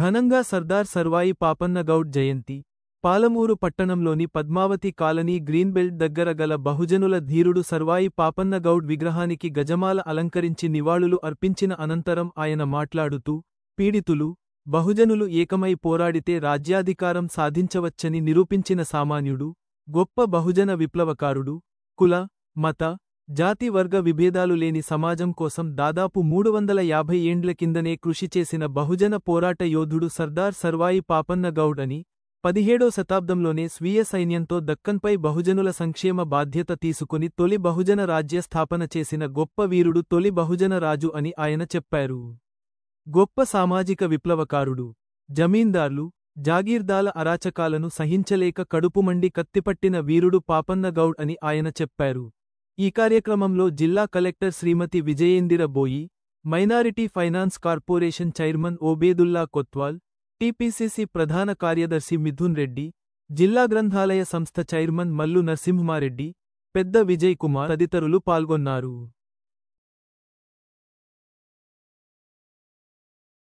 ఘనంగా సర్దార్ సర్వాయి పాపన్నగౌడ్ జయంతి. పాలమూరు పట్టణంలోని పద్మావతి కాలనీ గ్రీన్బెల్ట్ దగ్గర గల బహుజనుల ధీరుడు సర్వాయి పాపన్నగౌడ్ విగ్రహానికి గజమాల అలంకరించి నివాళులు అర్పించిన అనంతరం ఆయన మాట్లాడుతూ, పీడితులు, బహుజనులు ఏకమై పోరాడితే రాజ్యాధికారం సాధించవచ్చని నిరూపించిన సామాన్యుడు, గొప్ప బహుజన విప్లవకారుడు, కుల, మత, జాతి వర్గ విభేదాలు లేని సమాజం కోసం దాదాపు 350 ఏండ్ల కిందనే కృషి చేసిన బహుజన పోరాట యోధుడు సర్దార్ సర్వాయి పాపన్నగౌడ్ అని, 17వ శతాబ్దంలోనే స్వీయ సైన్యంతో దక్కన్పై బహుజనుల సంక్షేమ బాధ్యత తీసుకుని తొలి బహుజన రాజ్య స్థాపన చేసిన గొప్ప వీరుడు తొలి బహుజన రాజు అని ఆయన చెప్పారు. గొప్ప సామాజిక విప్లవకారుడు. జమీందార్లు, జాగీర్దాల అరాచకాలను సహించలేక కడుపుమండి కత్తిపట్టిన వీరుడు పాపన్నగౌడ్ అని ఆయన చెప్పారు. ఈ కార్యక్రమంలో జిల్లా కలెక్టర్ శ్రీమతి విజయేందిర బోయి, minority finance corporation chairman Obedullah Kotwal, TPCC ప్రధాన కార్యదర్శి మిథున్ రెడ్డి, జిల్లా గ్రంథాలయ సంస్థ చైర్మన్ మల్లు నరసింహారెడ్డి, పెద్ద విజయ్ కుమార్ తదితరులు పాల్గొన్నారు.